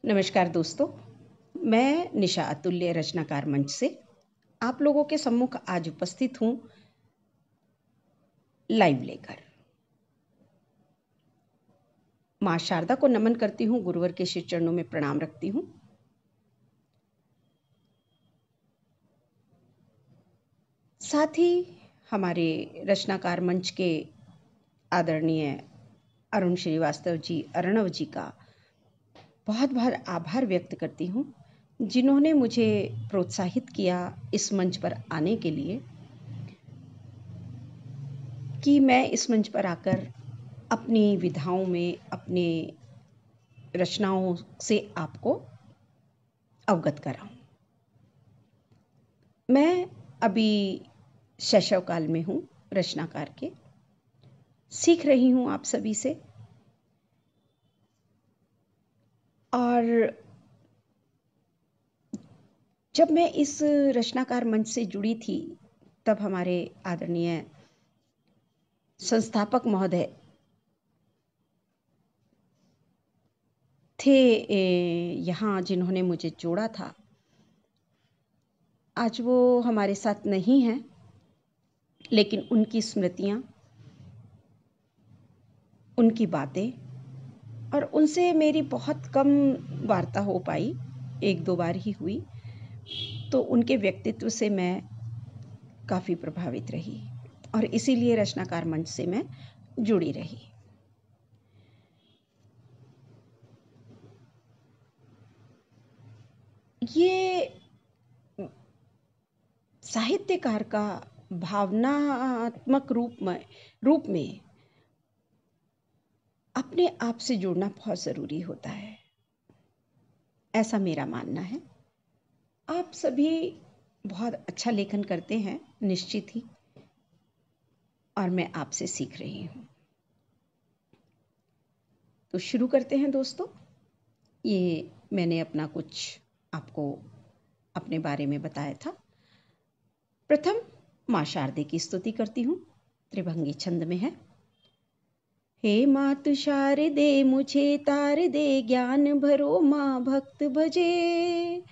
नमस्कार दोस्तों, मैं निशा अतुल्य रचनाकार मंच से आप लोगों के सम्मुख आज उपस्थित हूँ लाइव लेकर। माँ शारदा को नमन करती हूँ, गुरुवर के श्री चरणों में प्रणाम रखती हूँ। साथ ही हमारे रचनाकार मंच के आदरणीय अरुण श्रीवास्तव जी, अर्णव जी का बहुत बहुत आभार व्यक्त करती हूँ, जिन्होंने मुझे प्रोत्साहित किया इस मंच पर आने के लिए कि मैं इस मंच पर आकर अपनी विधाओं में, अपने रचनाओं से आपको अवगत कराऊं। मैं अभी शैशव काल में हूँ, रचनाकार के सीख रही हूँ आप सभी से। और जब मैं इस रचनाकार मंच से जुड़ी थी, तब हमारे आदरणीय संस्थापक महोदय थे यहाँ, जिन्होंने मुझे जोड़ा था। आज वो हमारे साथ नहीं हैं, लेकिन उनकी स्मृतियाँ, उनकी बातें और उनसे मेरी बहुत कम वार्ता हो पाई, 1-2 बार ही हुई, तो उनके व्यक्तित्व से मैं काफ़ी प्रभावित रही और इसीलिए रचनाकार मंच से मैं जुड़ी रही। ये साहित्यकार का भावनात्मक रूप में अपने आप से जुड़ना बहुत ज़रूरी होता है, ऐसा मेरा मानना है। आप सभी बहुत अच्छा लेखन करते हैं, निश्चित ही, और मैं आपसे सीख रही हूँ। तो शुरू करते हैं दोस्तों। ये मैंने अपना कुछ आपको अपने बारे में बताया था। प्रथम माँ शारदे की स्तुति करती हूँ, त्रिभंगी छंद में है। हे मातु शारदे मुझे तार दे, ज्ञान भरो माँ भक्त भजे।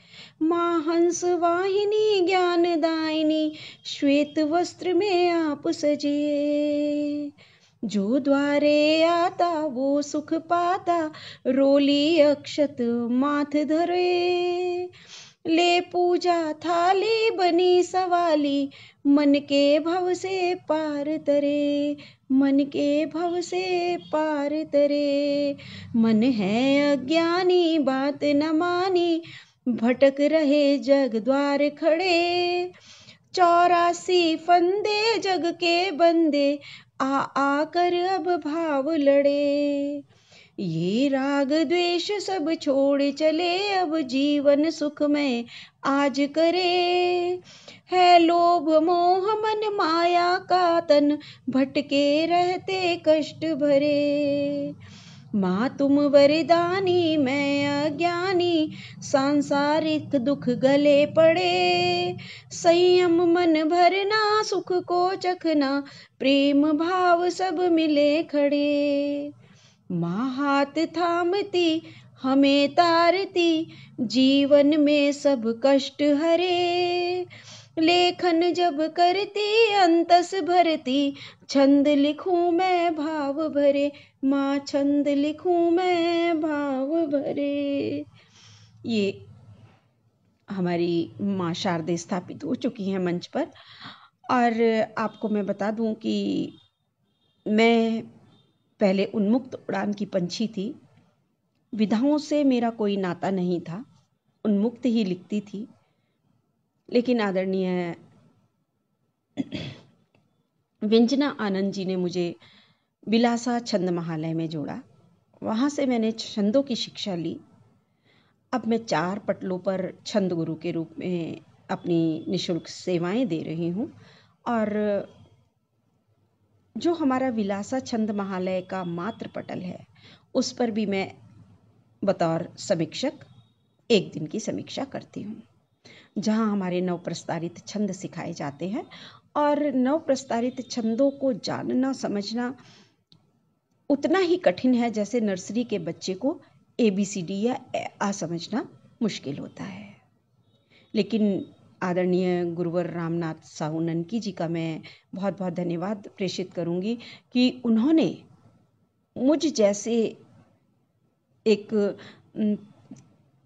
माँ हंस वाहिनी ज्ञान दायिनी, श्वेत वस्त्र में आप सजे। जो द्वारे आता वो सुख पाता, रोली अक्षत माथ धरे। ले पूजा थाली बनी सवाली, मन के भव से पार तरे। मन के भव से पार तरे। मन है अज्ञानी बात न मानी, भटक रहे जग द्वार खड़े। 84 फंदे जग के बंदे, आकर अब भाव लड़े। ये राग द्वेष सब छोड़ चले, अब जीवन सुख में आज करे। है लोभ मोह मन माया का तन, भटके रहते कष्ट भरे। माँ तुम वरदानी मैं अज्ञानी, सांसारिक दुख गले पड़े। संयम मन भरना सुख को चखना, प्रेम भाव सब मिले खड़े। माँ हाथ थामती हमें तारती, जीवन में सब कष्ट हरे। लेखन जब करती अंतस भरती, छंद लिखूं मैं भाव भरे। माँ छंद लिखूं मैं भाव भरे। ये हमारी माँ शारदे स्थापित हो चुकी हैं मंच पर। और आपको मैं बता दूं कि मैं पहले उन्मुक्त उड़ान की पंछी थी। विधाओं से मेरा कोई नाता नहीं था, उन्मुक्त ही लिखती थी। लेकिन आदरणीय व्यंजना आनंद जी ने मुझे बिलासा छंद महालय में जोड़ा। वहाँ से मैंने छंदों की शिक्षा ली। अब मैं 4 पटलों पर छंद गुरु के रूप में अपनी निःशुल्क सेवाएं दे रही हूँ। और जो हमारा विलासा छंद महालय का मात्र पटल है, उस पर भी मैं बतौर समीक्षक 1 दिन की समीक्षा करती हूँ, जहाँ हमारे नव प्रस्तारित छंद सिखाए जाते हैं। और नव प्रस्तारित छंदों को जानना समझना उतना ही कठिन है जैसे नर्सरी के बच्चे को ABCD या आ समझना मुश्किल होता है। लेकिन आदरणीय गुरुवर रामनाथ साहू ननकी जी का मैं बहुत बहुत धन्यवाद प्रेषित करूंगी कि उन्होंने मुझ जैसे एक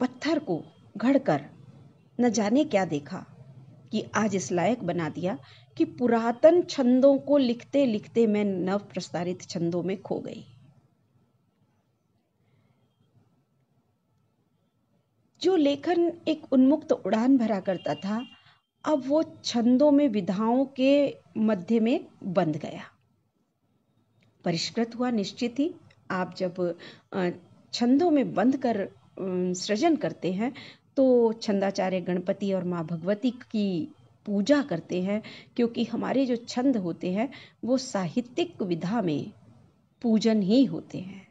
पत्थर को घड़कर न जाने क्या देखा कि आज इस लायक बना दिया कि पुरातन छंदों को लिखते लिखते मैं नव प्रस्तारित छंदों में खो गई। जो लेखन एक उन्मुक्त उड़ान भरा करता था, अब वो छंदों में विधाओं के मध्य में बंध गया। परिष्कृत हुआ निश्चित ही। आप जब छंदों में बंध कर सृजन करते हैं तो छंदाचार्य गणपति और माँ भगवती की पूजा करते हैं, क्योंकि हमारे जो छंद होते हैं वो साहित्यिक विधा में पूजन ही होते हैं।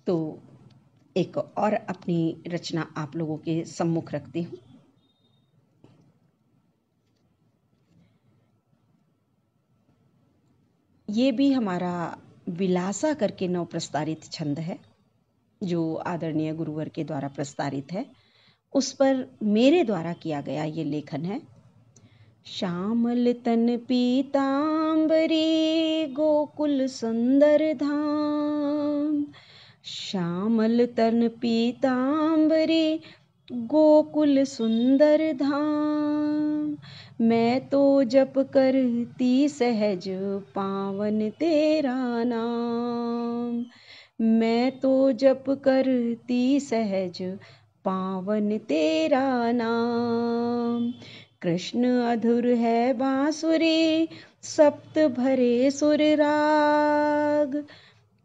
तो एक और अपनी रचना आप लोगों के सम्मुख रखती हूँ। ये भी हमारा विलासा करके नव प्रस्तारित छंद है, जो आदरणीय गुरुवर के द्वारा प्रस्तारित है। उस पर मेरे द्वारा किया गया ये लेखन है। श्यामल तन पीतांबरी गोकुल सुंदर धाम, श्यामल तन पीतांबरी गोकुल सुंदर धाम, मैं तो जप करती सहज पावन तेरा नाम, मैं तो जप करती सहज पावन तेरा नाम। कृष्ण अधुर है बांसुरी सप्त भरे सुर राग,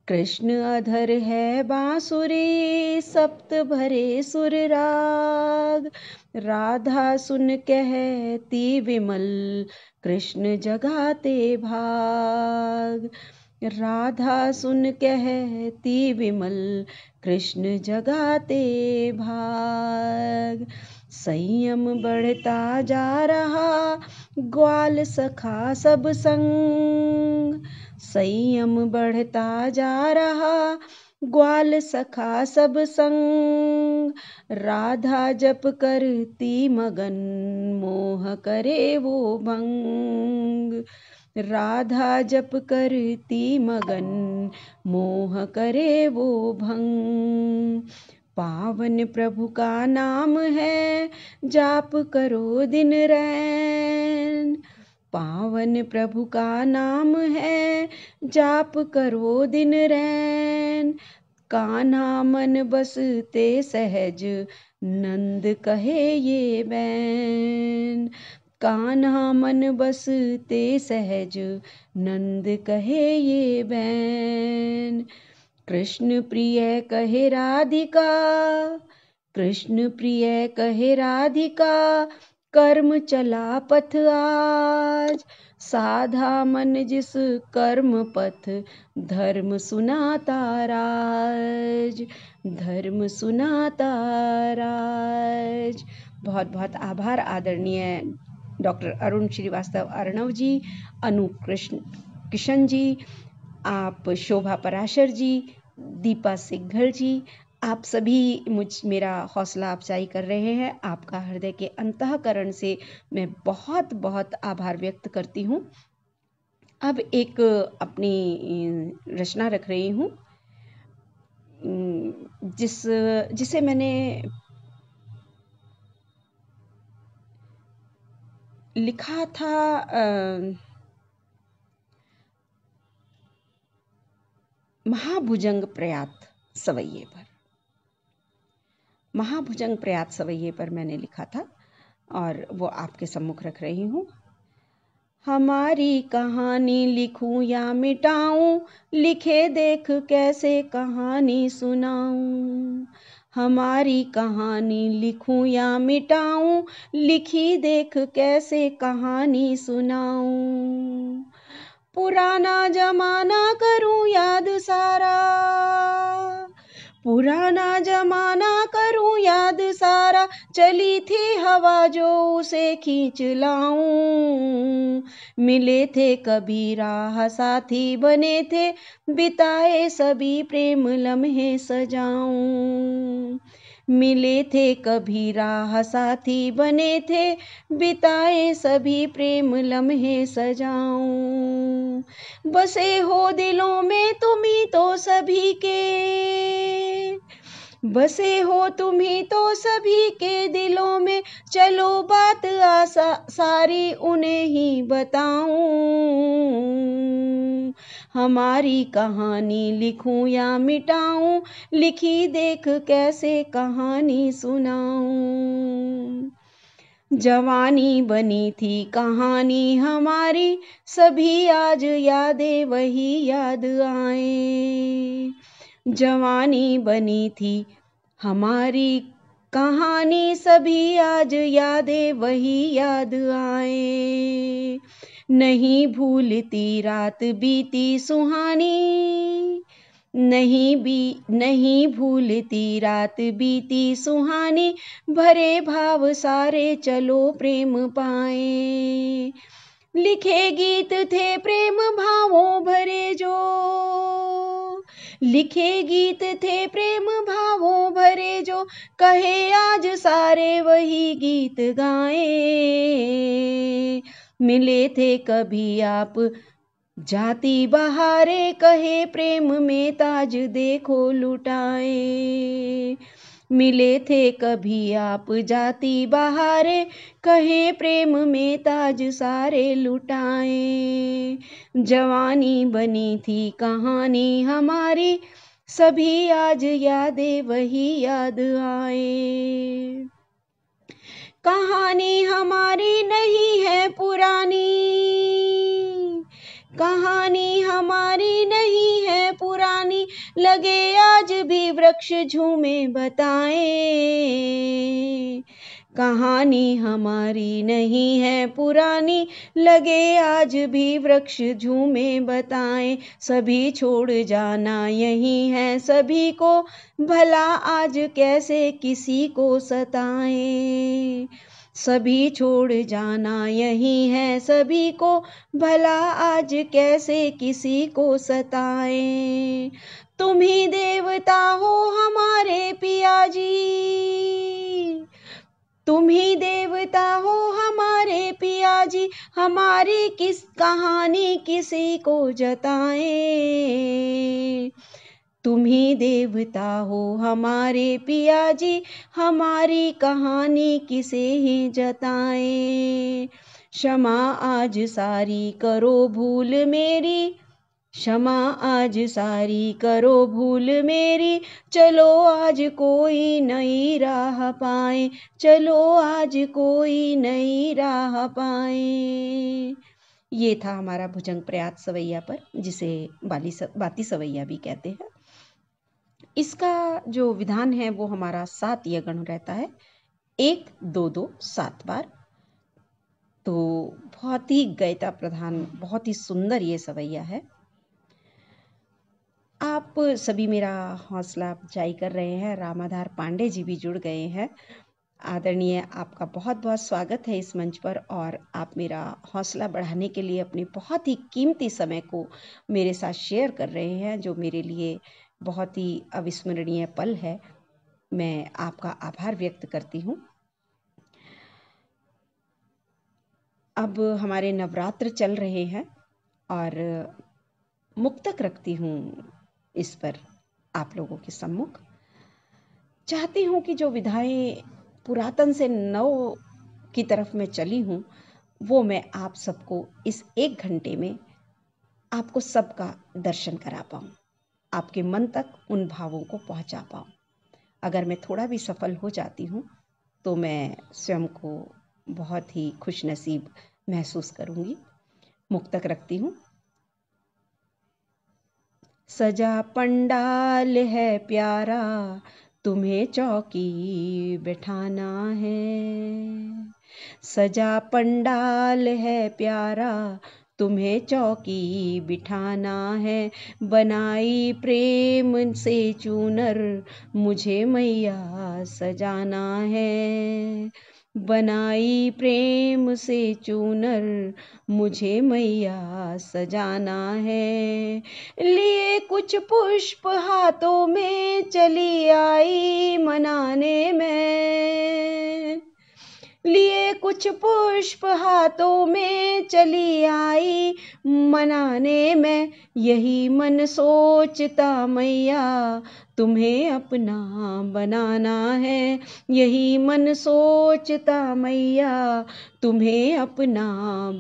कृष्ण अधर है बांसुरी सप्त भरे सुर राग, राधा सुन कहती विमल कृष्ण जगाते भाग, राधा सुन कहती विमल कृष्ण जगाते भाग। संयम बढ़ता जा रहा ग्वाल सखा सब संग, संयम बढ़ता जा रहा ग्वाल सखा सब संग, राधा जप करती मगन मोह करे वो भंग, राधा जप करती मगन मोह करे वो भंग। पावन प्रभु का नाम है जाप करो दिन रैन, पावन प्रभु का नाम है जाप करो दिन रैन, कान्हा मन बसते सहज नंद कहे ये बैन, कान्हा मन बसते सहज नंद कहे ये बैन। कृष्ण प्रिय कहे राधिका, कृष्ण प्रिय कहे राधिका, कर्म चला पथ आज, साधा मन जिस कर्म पथ धर्म सुनाता राज, धर्म सुनाता राज। बहुत बहुत आभार आदरणीय डॉक्टर अरुण श्रीवास्तव अर्णव जी, अनूप किशन जी, आप शोभा पराशर जी, दीपा सिग्घल जी, आप सभी मेरा हौसला अफजाई कर रहे हैं। आपका हृदय के अंतःकरण से मैं बहुत बहुत आभार व्यक्त करती हूँ। अब एक अपनी रचना रख रही हूँ जिसे मैंने लिखा था महाभुजंग प्रयात सवैये पर। महाभुजंग प्रयात सवैये पर मैंने लिखा था और वो आपके सम्मुख रख रही हूँ। हमारी कहानी लिखूं या मिटाऊं, लिखे देख कैसे कहानी सुनाऊं, हमारी कहानी लिखूं या मिटाऊं, लिखी देख कैसे कहानी सुनाऊं, पुराना जमाना करूं याद सारा, पुराना जमाना करूं याद सारा, चली थी हवा जो उसे खींच लाऊं। मिले थे कभी राह साथी बने थे, बिताए सभी प्रेम लम्हे सजाऊं। मिले थे कभी राह साथी बने थे, बिताए सभी प्रेम लम्हे सजाऊं। बसे हो दिलों में तुम ही तो सभी के, बसे हो तुम ही तो सभी के दिलों में, चलो बात सारी उन्हें ही बताऊं। हमारी कहानी लिखूं या मिटाऊं, लिखी देख कैसे कहानी सुनाऊं। जवानी बनी थी कहानी हमारी, सभी आज यादें वही याद आए। जवानी बनी थी हमारी कहानी, सभी आज यादें वही याद आए। नहीं भूलती रात बीती सुहानी, नहीं भूलती रात बीती सुहानी, भरे भाव सारे चलो प्रेम पाए। लिखे गीत थे प्रेम भावों भरे जो, लिखे गीत थे प्रेम भावों भरे जो, कहे आज सारे वही गीत गाए। मिले थे कभी आप जाती बहारे, कहे प्रेम में ताज देखो लुटाए। मिले थे कभी आप जाती बहारे, कहे प्रेम में ताज सारे लुटाए। जवानी बनी थी कहानी हमारी, सभी आज यादें वही याद आए। कहानी हमारी नहीं है पुरानी, कहानी हमारी नहीं है पुरानी, लगे आज भी वृक्ष झूमे बताए। कहानी हमारी नहीं है पुरानी, लगे आज भी वृक्ष झूमे बताए। सभी छोड़ जाना यही है सभी को, भला आज कैसे किसी को सताएं। सभी छोड़ जाना यही है सभी को, भला आज कैसे किसी को सताएं। तुम ही देवता हो हमारे पिया जी, तुम ही देवता हो हमारे पिया जी, हमारी किस कहानी किसी को जताएं। तुम ही देवता हो हमारे पिया जी, हमारी कहानी किसे ही जताएं। क्षमा आज सारी करो भूल मेरी, क्षमा आज सारी करो भूल मेरी, चलो आज कोई नई राह पाए, चलो आज कोई नई राह पाए। ये था हमारा भुजंग प्रयात सवैया पर, जिसे बाती सवैया भी कहते हैं। इसका जो विधान है वो हमारा 7 यगण रहता है, 1 2 2 7 बार। तो बहुत ही गयता प्रधान, बहुत ही सुंदर ये सवैया है। आप सभी मेरा हौसला अफजाई कर रहे हैं। रामाधार पांडे जी भी जुड़ गए हैं। आदरणीय, आपका बहुत बहुत स्वागत है इस मंच पर, और आप मेरा हौसला बढ़ाने के लिए अपने बहुत ही कीमती समय को मेरे साथ शेयर कर रहे हैं, जो मेरे लिए बहुत ही अविस्मरणीय पल है। मैं आपका आभार व्यक्त करती हूँ। अब हमारे नवरात्र चल रहे हैं और मुक्तक रखती हूँ इस पर आप लोगों के सम्मुख। चाहती हूँ कि जो विधाएं पुरातन से नव की तरफ मैं चली हूँ, वो मैं आप सबको इस 1 घंटे में आपको सबका दर्शन करा पाऊँ, आपके मन तक उन भावों को पहुँचा पाऊँ। अगर मैं थोड़ा भी सफल हो जाती हूँ तो मैं स्वयं को बहुत ही खुशनसीब महसूस करूँगी। मुक्तक रखती हूँ। सजा पंडाल है प्यारा, तुम्हें चौकी बैठाना है। सजा पंडाल है प्यारा, तुम्हें चौकी बिठाना है। बनाई प्रेम से चूनर मुझे मैया सजाना है। बनाई प्रेम से चूनर मुझे मैया सजाना है। लिए कुछ पुष्प हाथों में चली आई मनाने में। लिए कुछ पुष्प हाथों में चली आई मनाने में। यही मन सोचता मैया तुम्हें अपना बनाना है। यही मन सोचता मैया तुम्हें अपना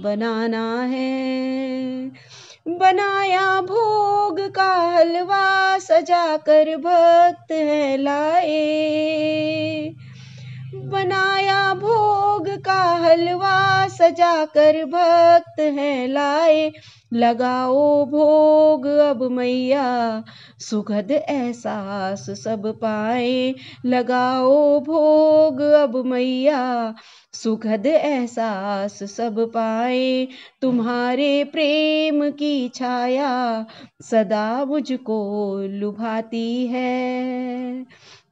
बनाना है। बनाया भोग का हलवा सजा कर भक्त है लाए। बनाया भोग का हलवा सजा कर भक्त है लाए। लगाओ भोग अब मैया सुखद एहसास सब पाए। लगाओ भोग अब मैया सुखद एहसास सब पाए। तुम्हारे प्रेम की छाया सदा मुझको लुभाती है।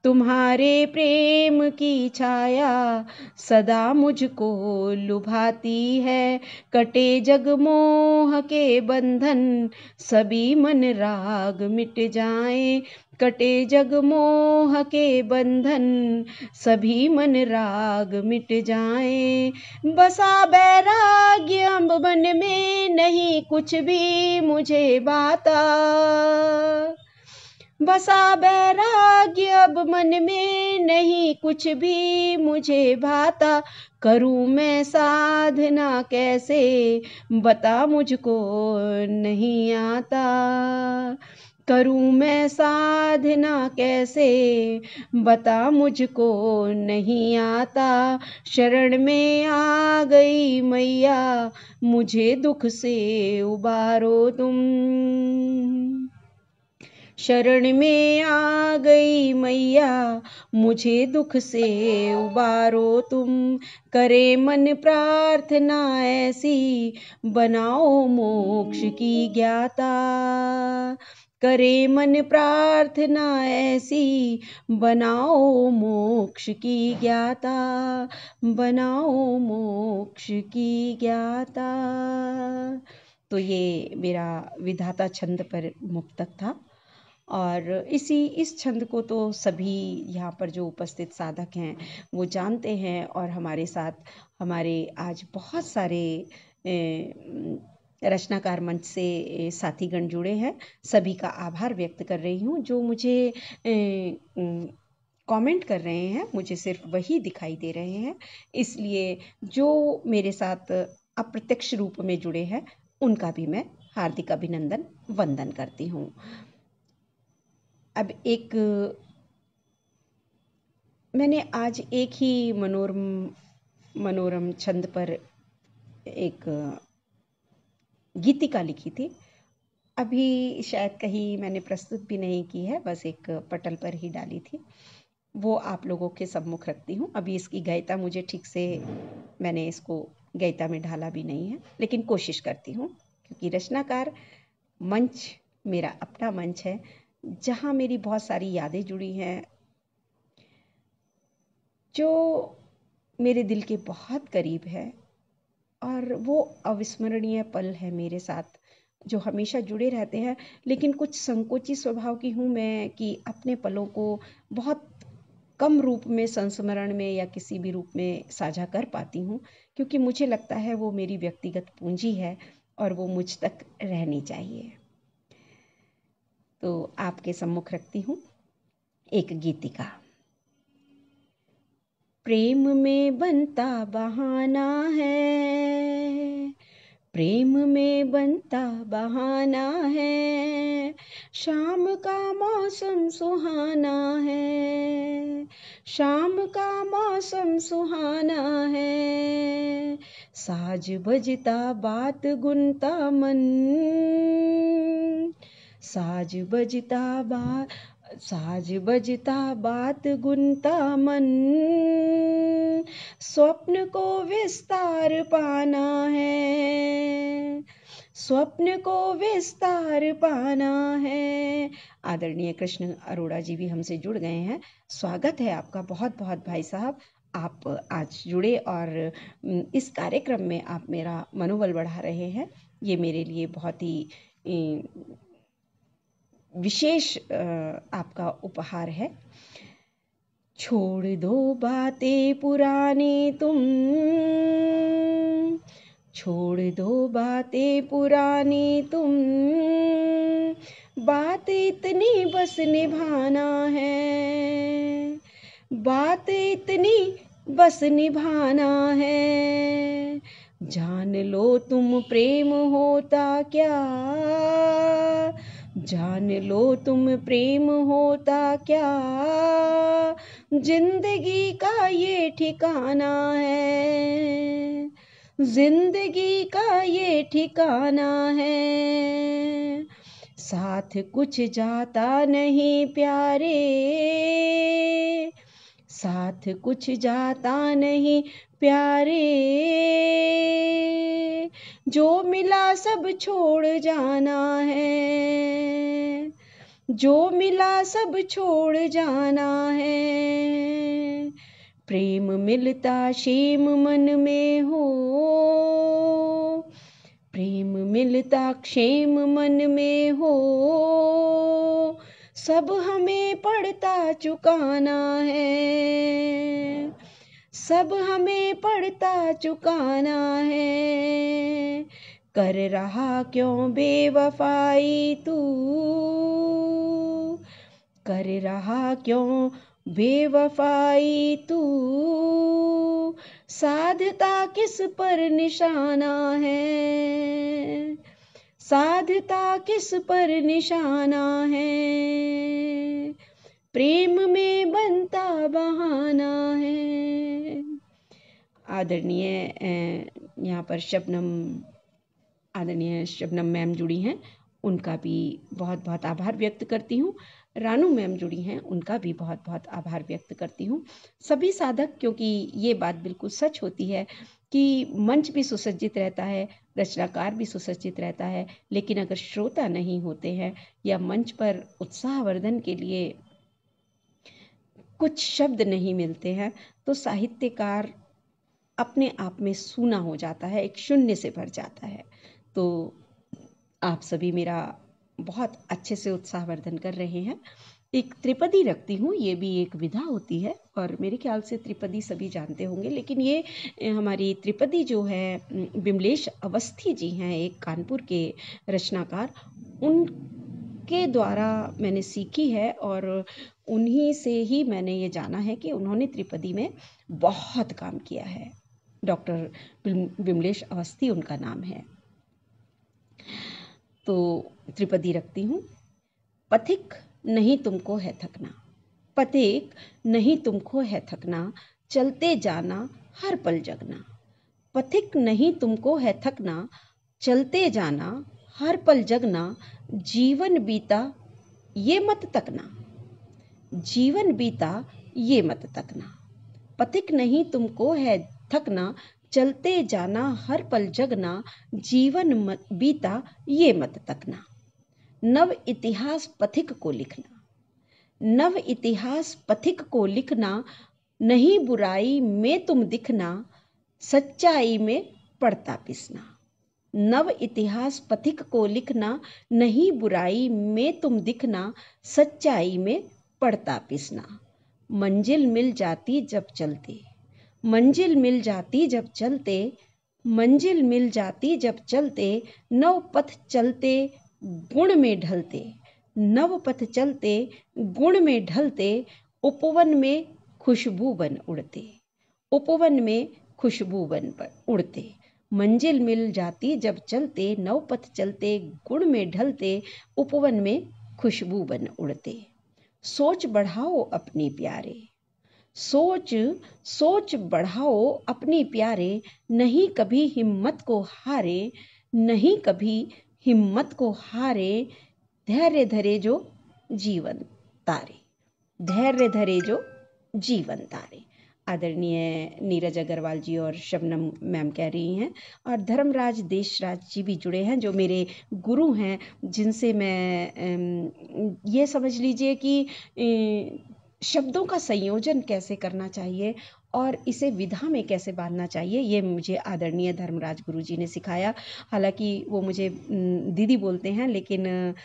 तुम्हारे प्रेम की छाया सदा मुझको लुभाती है। कटे जग मोह के बंधन सभी मन राग मिट जाएं। कटे जग मोह के बंधन सभी मन राग मिट जाएं। बसा बैराग्य अब मन में नहीं कुछ भी मुझे बाता। बसा बैराग्य अब मन में नहीं कुछ भी मुझे भाता। करूं मैं साधना कैसे बता मुझको नहीं आता। करूं मैं साधना कैसे बता मुझको नहीं आता। शरण में आ गई मैया मुझे दुख से उबारो तुम। शरण में आ गई मैया मुझे दुख से उबारो तुम। करे मन प्रार्थना ऐसी बनाओ मोक्ष की ज्ञाता। करे मन प्रार्थना ऐसी बनाओ मोक्ष की ज्ञाता। बनाओ मोक्ष की ज्ञाता। तो ये मेरा विधाता छंद पर मुक्तक था। और इस छंद को तो सभी यहाँ पर जो उपस्थित साधक हैं वो जानते हैं। और हमारे साथ हमारे आज बहुत सारे रचनाकार मंच से साथीगण जुड़े हैं। सभी का आभार व्यक्त कर रही हूँ। जो मुझे कमेंट कर रहे हैं मुझे सिर्फ वही दिखाई दे रहे हैं। इसलिए जो मेरे साथ अप्रत्यक्ष रूप में जुड़े हैं उनका भी मैं हार्दिक अभिनंदन वंदन करती हूँ। अब मैंने आज एक ही मनोरम छंद पर एक गीतिका लिखी थी। अभी शायद कहीं मैंने प्रस्तुत भी नहीं की है, बस एक पटल पर ही डाली थी। वो आप लोगों के सम्मुख रखती हूँ। अभी इसकी गायिका मुझे ठीक से मैंने इसको गायिका में ढाला भी नहीं है, लेकिन कोशिश करती हूँ क्योंकि रचनाकार मंच मेरा अपना मंच है जहाँ मेरी बहुत सारी यादें जुड़ी हैं जो मेरे दिल के बहुत करीब है। और वो अविस्मरणीय पल है मेरे साथ जो हमेशा जुड़े रहते हैं। लेकिन कुछ संकोची स्वभाव की हूँ मैं कि अपने पलों को बहुत कम रूप में संस्मरण में या किसी भी रूप में साझा कर पाती हूँ, क्योंकि मुझे लगता है वो मेरी व्यक्तिगत पूंजी है और वो मुझ तक रहनी चाहिए। तो आपके सम्मुख रखती हूँ एक गीतिका। प्रेम में बनता बहाना है, प्रेम में बनता बहाना है। शाम का मौसम सुहाना है, शाम का मौसम सुहाना है। साज बजता बात गुनता मन, साज बजता बात गुनता मन। स्वप्न को विस्तार पाना है, स्वप्न को विस्तार पाना है। आदरणीय कृष्ण अरोड़ा जी भी हमसे जुड़ गए हैं। स्वागत है आपका बहुत बहुत भाई साहब। आप आज जुड़े और इस कार्यक्रम में आप मेरा मनोबल बढ़ा रहे हैं। ये मेरे लिए बहुत ही विशेष आपका उपहार है। छोड़ दो बातें पुरानी तुम, छोड़ दो बातें पुरानी तुम, बात इतनी बस निभाना है, बात इतनी बस निभाना है। जान लो तुम प्रेम होता क्या, जान लो तुम प्रेम होता क्या, जिंदगी का ये ठिकाना है, जिंदगी का ये ठिकाना है। साथ कुछ जाता नहीं प्यारे, साथ कुछ जाता नहीं प्यारे, जो मिला सब छोड़ जाना है, जो मिला सब छोड़ जाना है। प्रेम मिलता क्षेम मन में हो, प्रेम मिलता क्षेम मन में हो, सब हमें पड़ता चुकाना है, सब हमें पड़ता चुकाना है। कर रहा क्यों बेवफाई तू, कर रहा क्यों बेवफाई तू, साधता किस पर निशाना है, साधता किस पर निशाना है। प्रेम में बनता बहाना है। आदरणीय यहाँ पर आदरणीय शबनम मैम जुड़ी हैं, उनका भी बहुत बहुत आभार व्यक्त करती हूँ। रानू मैम जुड़ी हैं, उनका भी बहुत बहुत आभार व्यक्त करती हूँ। सभी साधक, क्योंकि ये बात बिल्कुल सच होती है कि मंच भी सुसज्जित रहता है, रचनाकार भी सुसज्जित रहता है, लेकिन अगर श्रोता नहीं होते हैं या मंच पर उत्साहवर्धन के लिए कुछ शब्द नहीं मिलते हैं, तो साहित्यकार अपने आप में सूना हो जाता है, एक शून्य से भर जाता है। तो आप सभी मेरा बहुत अच्छे से उत्साहवर्धन कर रहे हैं। एक त्रिपदी रखती हूँ, ये भी एक विधा होती है और मेरे ख्याल से त्रिपदी सभी जानते होंगे, लेकिन ये हमारी त्रिपदी जो है विमलेश अवस्थी जी हैं, एक कानपुर के रचनाकार, उनके द्वारा मैंने सीखी है और उन्हीं से ही मैंने ये जाना है कि उन्होंने त्रिपदी में बहुत काम किया है। डॉक्टर विमलेश अवस्थी उनका नाम है। तो त्रिपदी रखती हूँ। पथिक नहीं तुमको है थकना, पथिक नहीं तुमको है थकना, चलते जाना हर पल जगना। पथिक नहीं तुमको है थकना, चलते जाना हर पल जगना। जीवन बीता ये मत तकना, जीवन बीता ये मत तकना। पथिक नहीं तुमको है थकना, चलते जाना हर पल जगना। जीवन बीता ये मत तकना। नव इतिहास पथिक को लिखना, नव इतिहास पथिक को लिखना। नहीं बुराई में तुम दिखना, सच्चाई में पड़ता पिसना। नव इतिहास पथिक को लिखना, नहीं बुराई में तुम दिखना, सच्चाई में पड़ता पिसना। मंजिल मिल जाती जब चलते, मंजिल मिल जाती जब चलते, मंजिल मिल जाती जब चलते। नव पथ चलते गुण में ढलते, नव पथ चलते गुण में ढलते। उपवन में खुशबू बन उड़ते, उपवन में खुशबू बन उड़ते। मंजिल मिल जाती जब चलते, नव पथ चलते गुण में ढलते। उपवन में खुशबू बन उड़ते। सोच बढ़ाओ अपनी प्यारे, सोच सोच बढ़ाओ अपनी प्यारे। नहीं कभी हिम्मत को हारे, नहीं कभी हिम्मत को हारे। धैर्य धरे जो जीवन तारे, धैर्य धरे जो जीवन तारे। आदरणीय नीरज अग्रवाल जी और शबनम मैम कह रही हैं, और धर्मराज देशराज जी भी जुड़े हैं जो मेरे गुरु हैं, जिनसे मैं ये समझ लीजिए कि शब्दों का संयोजन कैसे करना चाहिए और इसे विधा में कैसे बांधना चाहिए, ये मुझे आदरणीय धर्मराज गुरु जी ने सिखाया। हालांकि वो मुझे दीदी बोलते हैं, लेकिन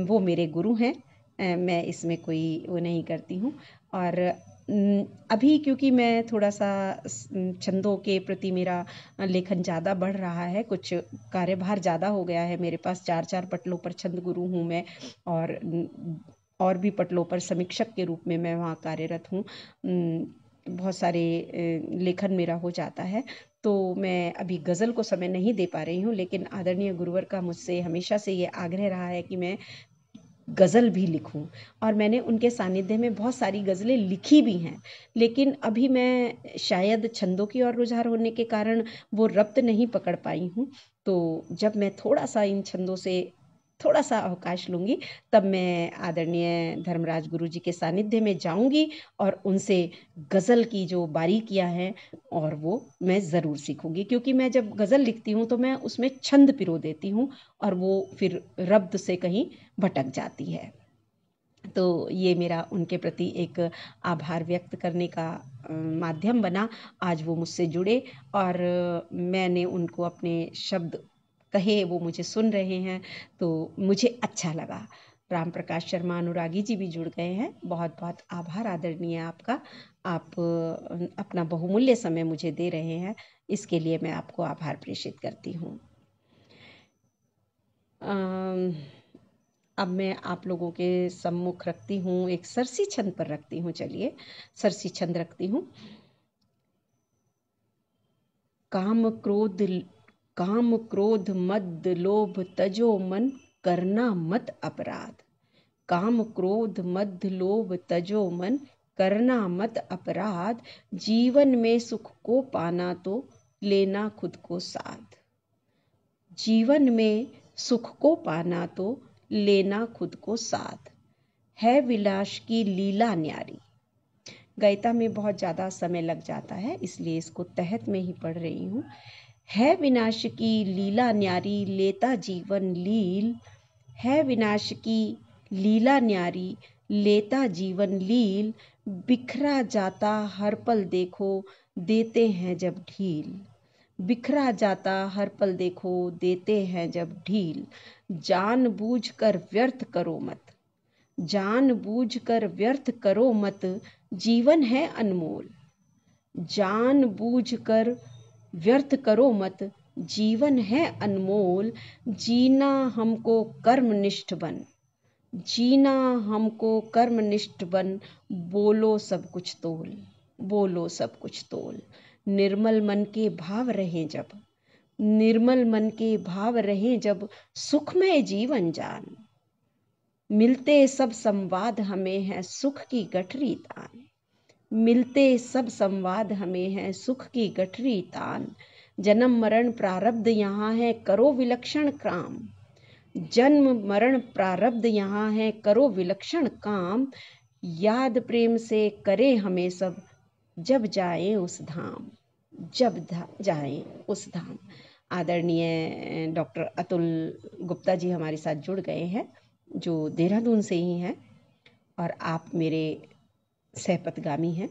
वो मेरे गुरु हैं, मैं इसमें कोई वो नहीं करती हूँ। और अभी क्योंकि मैं थोड़ा सा छंदों के प्रति मेरा लेखन ज़्यादा बढ़ रहा है, कुछ कार्यभार ज़्यादा हो गया है मेरे पास, 4 पटलों पर छंद गुरु हूँ मैं, और भी पटलों पर समीक्षक के रूप में मैं वहाँ कार्यरत हूँ। बहुत सारे लेखन मेरा हो जाता है, तो मैं अभी गज़ल को समय नहीं दे पा रही हूँ, लेकिन आदरणीय गुरुवर का मुझसे हमेशा से ये आग्रह रहा है कि मैं गज़ल भी लिखूं, और मैंने उनके सानिध्य में बहुत सारी गज़लें लिखी भी हैं, लेकिन अभी मैं शायद छंदों की ओर रुझान होने के कारण वो रब्त नहीं पकड़ पाई हूँ। तो जब मैं थोड़ा सा इन छंदों से थोड़ा सा अवकाश लूँगी, तब मैं आदरणीय धर्मराज गुरु जी के सानिध्य में जाऊँगी और उनसे गज़ल की जो बारीकियाँ हैं और वो मैं ज़रूर सीखूँगी, क्योंकि मैं जब गज़ल लिखती हूँ तो मैं उसमें छंद पिरो देती हूँ और वो फिर रब्त से कहीं भटक जाती है। तो ये मेरा उनके प्रति एक आभार व्यक्त करने का माध्यम बना। आज वो मुझसे जुड़े और मैंने उनको अपने शब्द कहे, वो मुझे सुन रहे हैं, तो मुझे अच्छा लगा। राम प्रकाश शर्मा अनुरागी जी भी जुड़ गए हैं, बहुत बहुत आभार आदरणीय आपका। आप अपना बहुमूल्य समय मुझे दे रहे हैं, इसके लिए मैं आपको आभार प्रेषित करती हूँ। अब मैं आप लोगों के सम्मुख रखती हूँ, एक सरसी छंद पर रखती हूँ। चलिए सरसी छंद रखती हूँ। काम क्रोध मद लोभ तजो मन, करना मत अपराध। काम क्रोध मद लोभ तजो मन, करना मत अपराध। जीवन में सुख को पाना तो लेना खुद को साथ। जीवन में सुख को पाना तो लेना खुद को साथ। है विलास की लीला न्यारी। गायता में बहुत ज़्यादा समय लग जाता है, इसलिए इसको तहत में ही पढ़ रही हूँ। है विनाश की लीला न्यारी, लेता जीवन लील। है विनाश की लीला न्यारी, लेता जीवन लील। बिखरा जाता हर पल देखो, देते हैं जब ढील। बिखरा जाता हर पल देखो, देते हैं जब ढील। जानबूझ कर व्यर्थ करो मत। जानबूझकर व्यर्थ करो मत, जीवन है अनमोल। जानबूझकर व्यर्थ करो मत, जीवन है अनमोल। जीना हमको कर्मनिष्ठ बन। जीना हमको कर्मनिष्ठ बन। बोलो सब कुछ तोल। बोलो सब कुछ तोल। निर्मल मन के भाव रहें जब। निर्मल मन के भाव रहें जब, सुखमय जीवन जान। मिलते सब संवाद हमें है सुख की गठरी तान। मिलते सब संवाद हमें है सुख की गठरी तान। जन्म मरण प्रारब्ध यहाँ है, करो विलक्षण काम। जन्म मरण प्रारब्ध यहाँ है, करो विलक्षण काम। याद प्रेम से करे हमें सब, जब जाए उस धाम। जब जाए उस धाम। आदरणीय डॉक्टर अतुल गुप्ता जी हमारे साथ जुड़ गए हैं, जो देहरादून से ही हैं, और आप मेरे सहपतगामी हैं।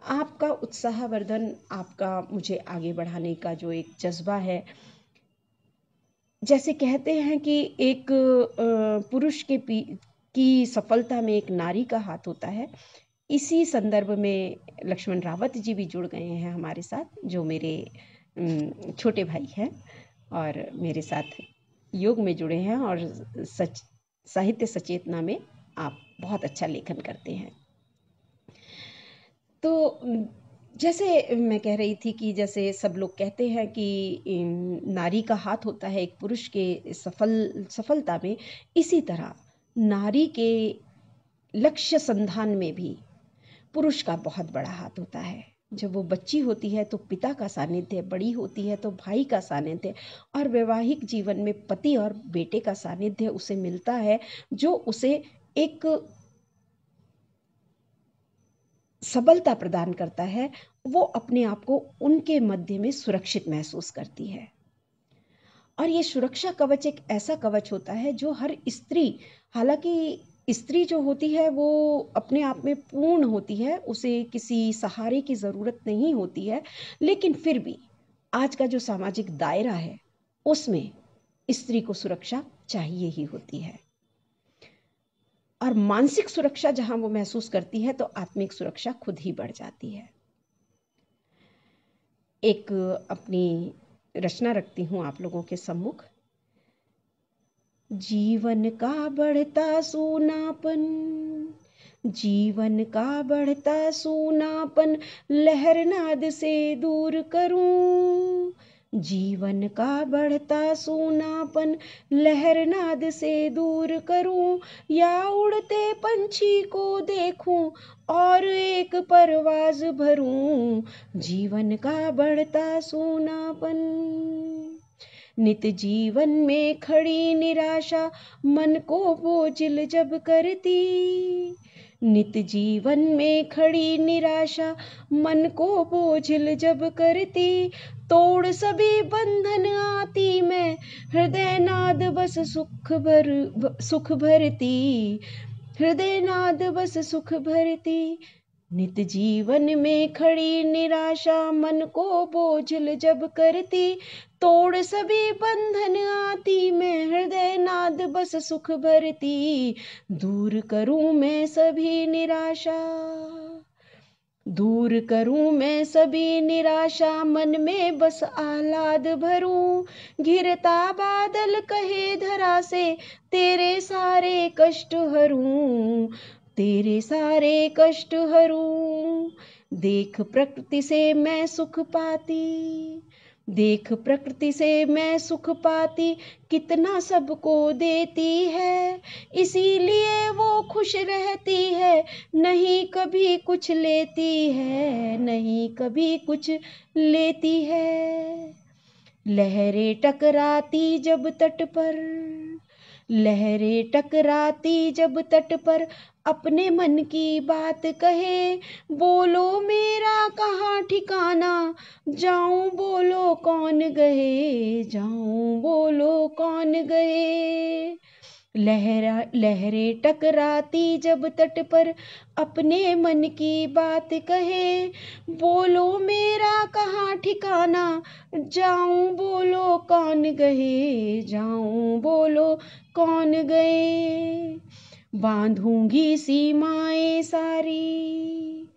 आपका उत्साहवर्धन, आपका मुझे आगे बढ़ाने का जो एक जज्बा है, जैसे कहते हैं कि एक पुरुष की सफलता में एक नारी का हाथ होता है, इसी संदर्भ में लक्ष्मण रावत जी भी जुड़ गए हैं हमारे साथ, जो मेरे छोटे भाई हैं और मेरे साथ योग में जुड़े हैं, और साहित्य सचेतना में आप बहुत अच्छा लेखन करते हैं। तो जैसे मैं कह रही थी कि जैसे सब लोग कहते हैं कि नारी का हाथ होता है एक पुरुष के सफलता में, इसी तरह नारी के लक्ष्य संधान में भी पुरुष का बहुत बड़ा हाथ होता है। जब वो बच्ची होती है तो पिता का सानिध्य, बड़ी होती है तो भाई का सानिध्य, और वैवाहिक जीवन में पति और बेटे का सानिध्य उसे मिलता है, जो उसे एक सबलता प्रदान करता है, वो अपने आप को उनके मध्य में सुरक्षित महसूस करती है। और ये सुरक्षा कवच एक ऐसा कवच होता है जो हर स्त्री, हालांकि स्त्री जो होती है वो अपने आप में पूर्ण होती है, उसे किसी सहारे की ज़रूरत नहीं होती है, लेकिन फिर भी आज का जो सामाजिक दायरा है उसमें स्त्री को सुरक्षा चाहिए ही होती है। और मानसिक सुरक्षा जहां वो महसूस करती है तो आत्मिक सुरक्षा खुद ही बढ़ जाती है। एक अपनी रचना रखती हूं आप लोगों के सम्मुख। जीवन का बढ़ता सूनापन, जीवन का बढ़ता सूनापन लहरनाद से दूर करूं, जीवन का बढ़ता सूनापन लहरनाद से दूर करूं, या उड़ते पंछी को देखूं और एक परवाज भरूं, जीवन का बढ़ता सूनापन। नित जीवन में खड़ी निराशा मन को बोझिल जब करती, नित जीवन में खड़ी निराशा मन को बोझिल जब करती, तोड़ सभी बंधन आती मैं हृदय नाद बस सुख भरती, हृदय नाद बस सुख भरती। नित जीवन में खड़ी निराशा मन को बोझिल जब करती, तोड़ सभी बंधन आती मैं हृदय नाद बस सुख भरती, दूर करूं मैं सभी निराशा, दूर करूं मैं सभी निराशा, मन में बस आह्लाद भरूं, घिरता बादल कहे धरा से तेरे सारे कष्ट हरूं, तेरे सारे कष्ट हरूं। देख प्रकृति से मैं सुख पाती, देख प्रकृति से मैं सुख पाती, कितना सबको देती है, इसीलिए वो खुश रहती है, नहीं कभी कुछ लेती है, नहीं कभी कुछ लेती है। लहरें टकराती जब तट पर, लहरें टकराती जब तट पर, अपने मन की बात कहे, बोलो मेरा कहाँ ठिकाना, जाऊं बोलो कौन गए, जाऊं बोलो कौन गए। लहरें टकराती जब तट पर, अपने मन की बात कहे, बोलो मेरा कहाँ ठिकाना, जाऊं बोलो कौन गए, जाऊं बोलो कौन गए। बांधूंगी सीमाएं सारी,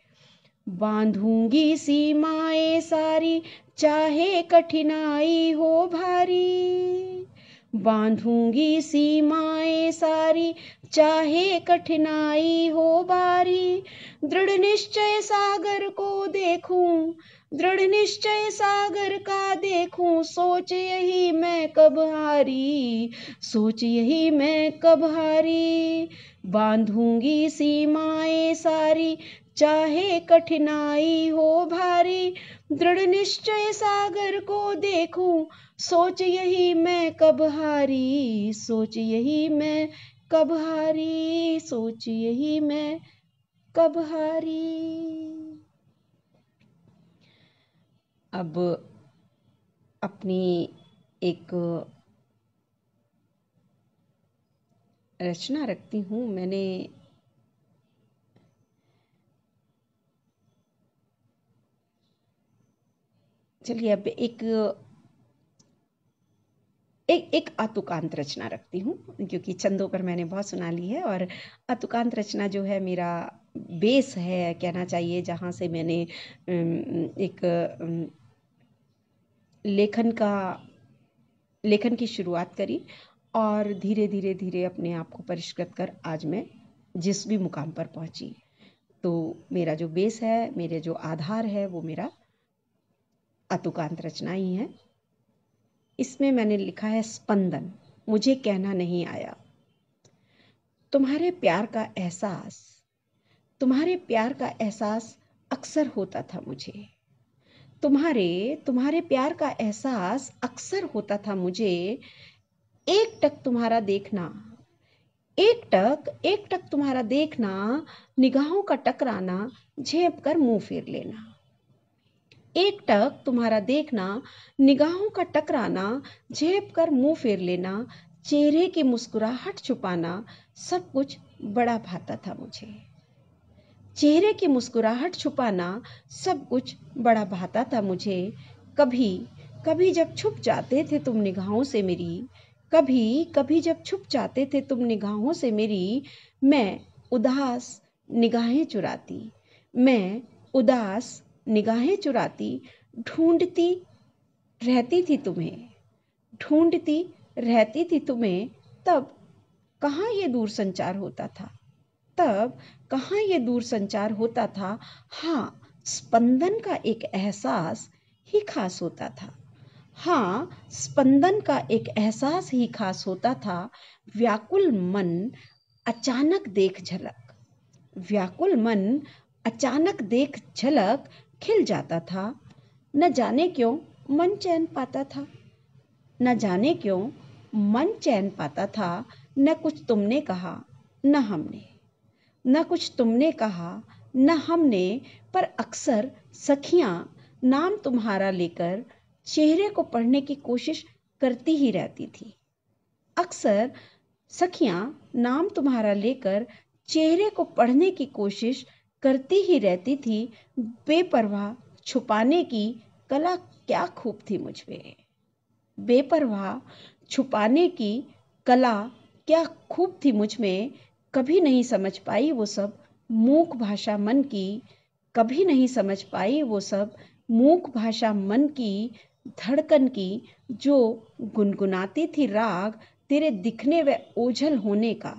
बांधूंगी सीमाएं सारी, चाहे कठिनाई हो भारी, बांधूंगी सीमाएं सारी, चाहे कठिनाई हो भारी। दृढ़ निश्चय सागर को देखूं, दृढ़ निश्चय सागर का देखूं, सोच यही मैं कब हारी, सोच यही मैं कब हारी। बांधूंगी सीमाएं सारी, चाहे कठिनाई हो भारी, दृढ़ निश्चय सागर को देखूं, सोच यही मैं कब हारी, सोच यही मैं कब हारी, सोच यही मैं कब हारी। अब अपनी एक रचना रखती हूँ। मैंने चलिए अब एक अतुकांत रचना रखती हूँ, क्योंकि छंदों पर मैंने बहुत सुना ली है, और अतुकांत रचना जो है मेरा बेस है कहना चाहिए, जहाँ से मैंने एक लेखन की शुरुआत करी, और धीरे धीरे धीरे अपने आप को परिष्कृत कर आज मैं जिस भी मुकाम पर पहुंची। तो मेरा जो बेस है, मेरे जो आधार है, वो मेरा अतुकांत रचना ही है। इसमें मैंने लिखा है स्पंदन, मुझे कहना नहीं आया। तुम्हारे प्यार का एहसास, तुम्हारे प्यार का एहसास अक्सर होता था मुझे, तुम्हारे प्यार का एहसास अक्सर होता था मुझे। एक टक तुम्हारा देखना, एक टक तुम्हारा देखना, निगाहों का टकराना, झेप कर मुंह फेर लेना। एक टक तुम्हारा देखना, निगाहों का टकराना, झेप कर मुंह फेर लेना, चेहरे की मुस्कुराहट छुपाना, सब कुछ बड़ा भाता था मुझे। चेहरे की मुस्कुराहट छुपाना सब कुछ बड़ा भाता था मुझे। कभी कभी जब छुप जाते थे तुम निगाहों से मेरी, कभी कभी जब छुप जाते थे तुम निगाहों से मेरी, मैं उदास निगाहें चुराती, मैं उदास निगाहें चुराती, ढूंढती रहती थी तुम्हें, ढूंढती रहती थी तुम्हें। तब कहाँ ये दूर संचार होता था, तब कहाँ ये दूर संचार होता था। हाँ, स्पंदन का एक एहसास ही खास होता था। हाँ, स्पंदन का एक एहसास ही खास होता था। व्याकुल मन अचानक देख झलक, व्याकुल मन अचानक देख झलक खिल जाता था। न जाने क्यों मन चैन पाता था, न जाने क्यों मन चैन पाता था। न कुछ तुमने कहा न हमने, न कुछ तुमने कहा न हमने, पर अक्सर सखियां नाम तुम्हारा लेकर चेहरे को पढ़ने की कोशिश करती ही रहती थी। अक्सर सखियां नाम तुम्हारा लेकर चेहरे को पढ़ने की कोशिश करती ही रहती थी। बेपरवाह छुपाने की कला क्या खूब थी मुझ में, बेपरवाह छुपाने की कला क्या खूब थी मुझ में। कभी नहीं समझ पाई वो सब मूक भाषा मन की, कभी नहीं समझ पाई वो सब मूक भाषा मन की, धड़कन की जो गुनगुनाती थी राग तेरे दिखने व ओझल होने का,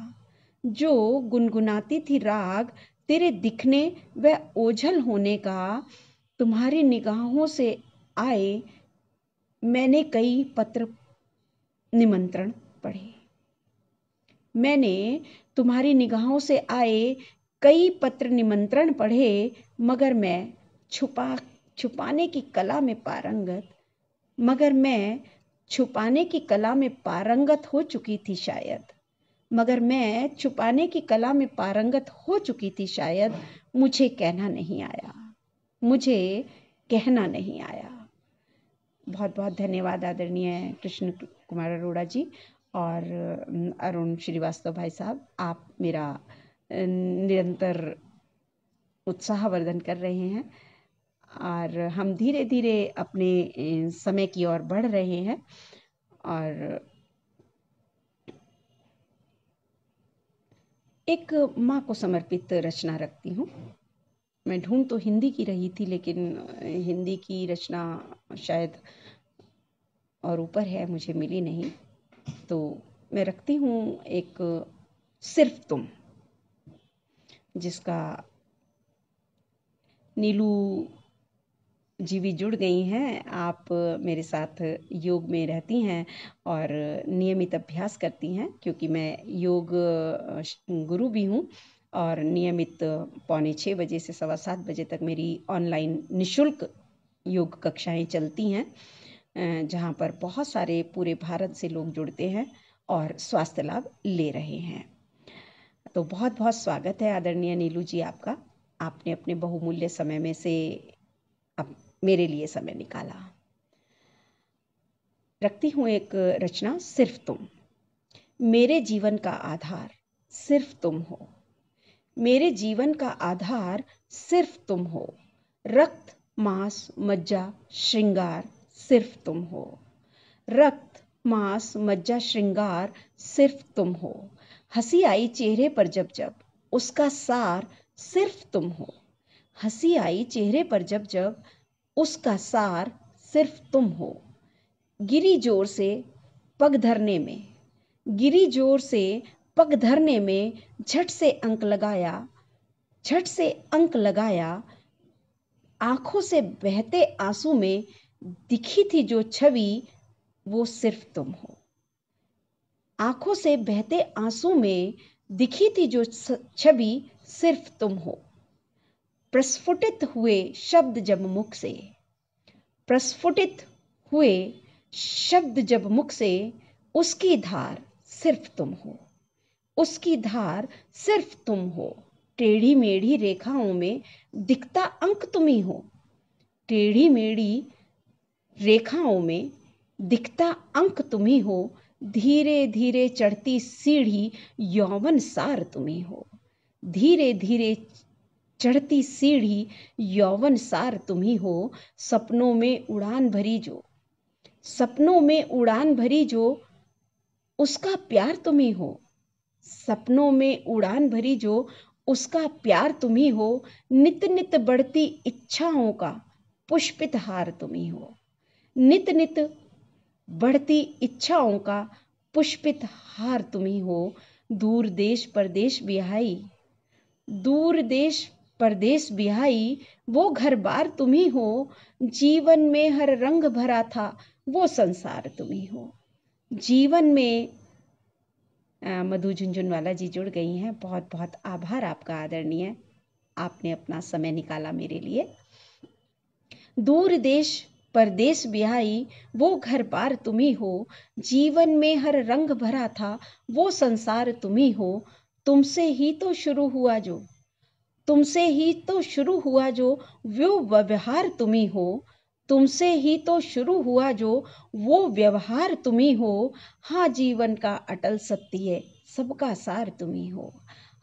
जो गुनगुनाती थी राग तेरे दिखने व ओझल होने का। तुम्हारी निगाहों से आए मैंने कई पत्र निमंत्रण पढ़े, मैंने तुम्हारी निगाहों से आए कई पत्र निमंत्रण पढ़े, मगर मैं छुपाने की कला में पारंगत, मगर मैं छुपाने की कला में पारंगत हो चुकी थी शायद, मगर मैं छुपाने की कला में पारंगत हो चुकी थी शायद। मुझे कहना नहीं आया, मुझे कहना नहीं आया। बहुत बहुत धन्यवाद आदरणीय कृष्ण कुमार अरोड़ा जी और अरुण श्रीवास्तव भाई साहब। आप मेरा निरंतर उत्साहवर्धन कर रहे हैं और हम धीरे धीरे अपने समय की ओर बढ़ रहे हैं। और एक माँ को समर्पित रचना रखती हूँ। मैं ढूंढ तो हिंदी की रही थी, लेकिन हिंदी की रचना शायद और ऊपर है, मुझे मिली नहीं, तो मैं रखती हूँ एक सिर्फ तुम, जिसका नीलू जी भी जुड़ गई हैं। आप मेरे साथ योग में रहती हैं और नियमित अभ्यास करती हैं, क्योंकि मैं योग गुरु भी हूँ और नियमित 6:45 बजे से 7:15 बजे तक मेरी ऑनलाइन निःशुल्क योग कक्षाएं चलती हैं, जहाँ पर बहुत सारे पूरे भारत से लोग जुड़ते हैं और स्वास्थ्य लाभ ले रहे हैं। तो बहुत बहुत स्वागत है आदरणीय नीलू जी आपका। आपने अपने बहुमूल्य समय में से अब मेरे लिए समय निकाला। रखती हूँ एक रचना, सिर्फ तुम। मेरे जीवन का आधार सिर्फ तुम हो, मेरे जीवन का आधार सिर्फ तुम हो। रक्त मांस मज्जा श्रृंगार सिर्फ तुम हो, रक्त मांस मज्जा श्रृंगार सिर्फ तुम हो। हंसी आई चेहरे पर जब जब उसका सार सिर्फ तुम हो, हंसी आई चेहरे पर जब जब उसका सार सिर्फ तुम हो। गिरी जोर से पग धरने में, गिरी जोर से पग धरने में झट से अंक लगाया, झट से अंक लगाया। आंखों से बहते आंसू में दिखी थी जो छवि वो सिर्फ तुम हो, आंखों से बहते आंसू में दिखी थी जो छवि सिर्फ तुम हो। प्रस्फुटित हुए शब्द जब मुख से, प्रस्फुटित हुए शब्द जब मुख से उसकी धार सिर्फ तुम हो, उसकी धार सिर्फ तुम हो। टेढ़ी मेढ़ी रेखाओं में दिखता अंक तुम ही हो। टेढ़ी मेढ़ी रेखाओं में दिखता अंक तुम ही हो। धीरे धीरे चढ़ती सीढ़ी यौवन सार तुम ही हो। धीरे धीरे चढ़ती सीढ़ी यौवन सार तुम ही हो। सपनों में उड़ान भरी जो, सपनों में उड़ान भरी जो, उसका प्यार तुम ही हो। सपनों में उड़ान भरी जो, उसका प्यार तुम ही हो। नित नित बढ़ती इच्छाओं का पुष्पित हार तुम ही हो। नित नित बढ़ती इच्छाओं का पुष्पित हार तुम ही हो। दूर देश परदेश बिहाई, दूर देश परदेश बिहाई, वो घर बार तुम ही हो। जीवन में हर रंग भरा था वो संसार तुम ही हो। जीवन में मधु झुंझुनवाला जी जुड़ गई हैं। बहुत बहुत आभार आपका आदरणीय, आपने अपना समय निकाला मेरे लिए। दूर देश परदेश बिहाई, वो घर पार तुम ही हो। जीवन में हर रंग भरा था वो संसार तुम ही हो। तुमसे ही तो शुरू हुआ जो, तुमसे ही तो शुरू हुआ जो, वो व्यवहार तुम ही हो। तुमसे ही तो शुरू हुआ जो, वो व्यवहार तुम ही हो। हाँ जीवन का अटल सत्य ये सबका सार तुम ही हो।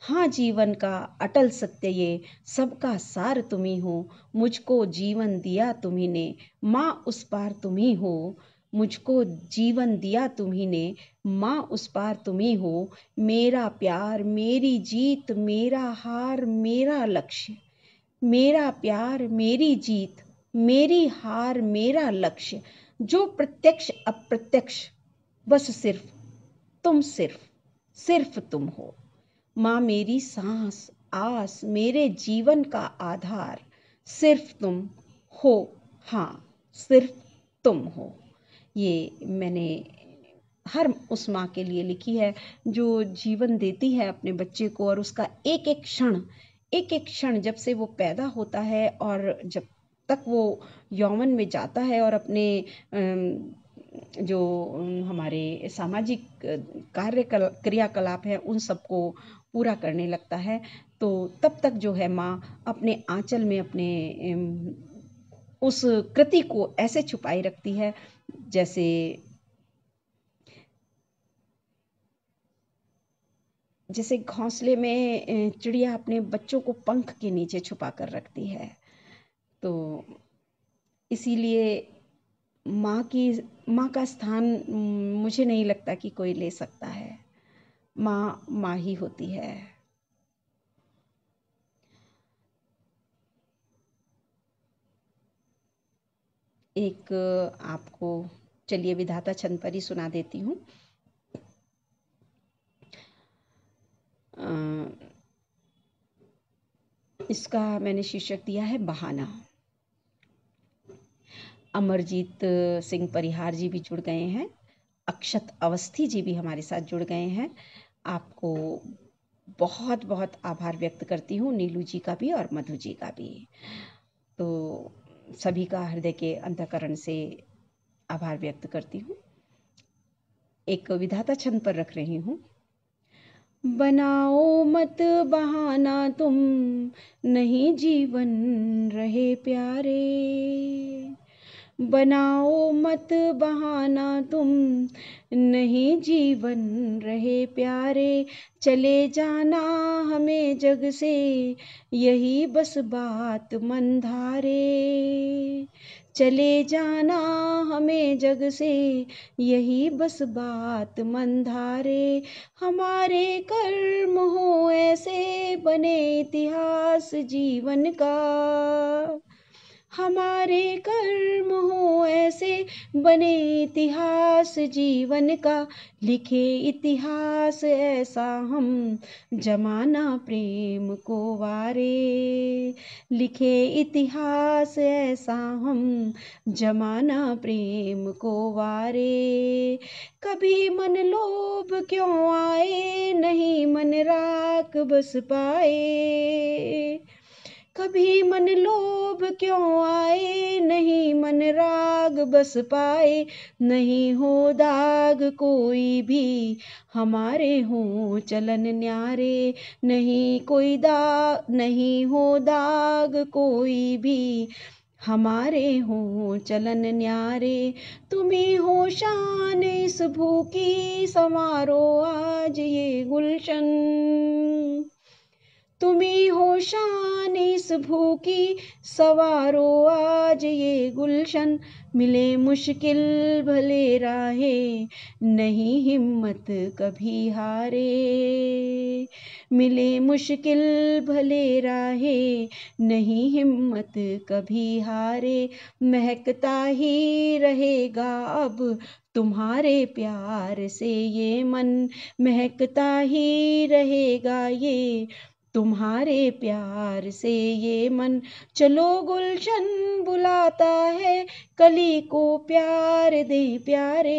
हाँ जीवन का अटल सत्य ये सबका सार तुम ही हो। मुझको जीवन दिया तुम्ही ने, माँ उस पार तुम ही हो। मुझको जीवन दिया तुम्ही ने, माँ उस पार तुम ही हो। मेरा प्यार मेरी जीत, मेरा हार मेरा लक्ष्य। मेरा प्यार मेरी जीत, मेरी हार मेरा लक्ष्य। जो प्रत्यक्ष अप्रत्यक्ष बस सिर्फ तुम, सिर्फ तुम हो। माँ मेरी सांस आस, मेरे जीवन का आधार सिर्फ तुम हो। हाँ सिर्फ तुम हो। ये मैंने हर उस माँ के लिए लिखी है जो जीवन देती है अपने बच्चे को, और उसका एक एक क्षण, एक एक क्षण जब से वो पैदा होता है और जब तक वो यौवन में जाता है और अपने जो हमारे सामाजिक कार्य क्रियाकलाप है उन सबको पूरा करने लगता है, तो तब तक जो है माँ अपने आंचल में अपने उस कृति को ऐसे छुपाई रखती है जैसे घोंसले में चिड़िया अपने बच्चों को पंख के नीचे छुपा कर रखती है। तो इसीलिए माँ का स्थान मुझे नहीं लगता कि कोई ले सकता है। माँ ही होती है। एक आपको चलिए विधाता छंद पर ही सुना देती हूँ। इसका मैंने शीर्षक दिया है बहाना। अमरजीत सिंह परिहार जी भी जुड़ गए हैं, अक्षत अवस्थी जी भी हमारे साथ जुड़ गए हैं। आपको बहुत बहुत आभार व्यक्त करती हूँ, नीलू जी का भी और मधु जी का भी। तो सभी का हृदय के अंतःकरण से आभार व्यक्त करती हूँ। एक विधाता छंद पर रख रही हूँ। बनाओ मत बहाना तुम, नहीं जीवन रहे प्यारे। बनाओ मत बहाना तुम, नहीं जीवन रहे प्यारे। चले जाना हमें जग से, यही बस बात मंधारे। चले जाना हमें जग से, यही बस बात मंधारे। हमारे कर्म हो ऐसे बने इतिहास जीवन का। हमारे कर्म हो ऐसे बने इतिहास जीवन का। लिखे इतिहास ऐसा हम जमाना प्रेम को वारे। लिखे इतिहास ऐसा हम जमाना प्रेम को वारे। कभी मन लोभ क्यों आए, नहीं मन राख बस पाए। कभी मन लोभ क्यों आए, नहीं मन राग बस पाए, नहीं हो दाग कोई भी, हमारे हो चलन न्यारे, नहीं हो दाग कोई भी, हमारे हो चलन न्यारे। तुम्ही हो शान इस भूखी, संवारो आज ये गुलशन, तुम्ही हो शान इस भूखी, सवारो आज ये गुलशन। मिले मुश्किल भले राहे, नहीं हिम्मत कभी हारे, मिले मुश्किल भले राहे, नहीं हिम्मत कभी हारे। महकता ही रहेगा अब तुम्हारे प्यार से ये मन, महकता ही रहेगा ये तुम्हारे प्यार से ये मन। चलो गुलशन बुलाता है, कली को प्यार दे प्यारे,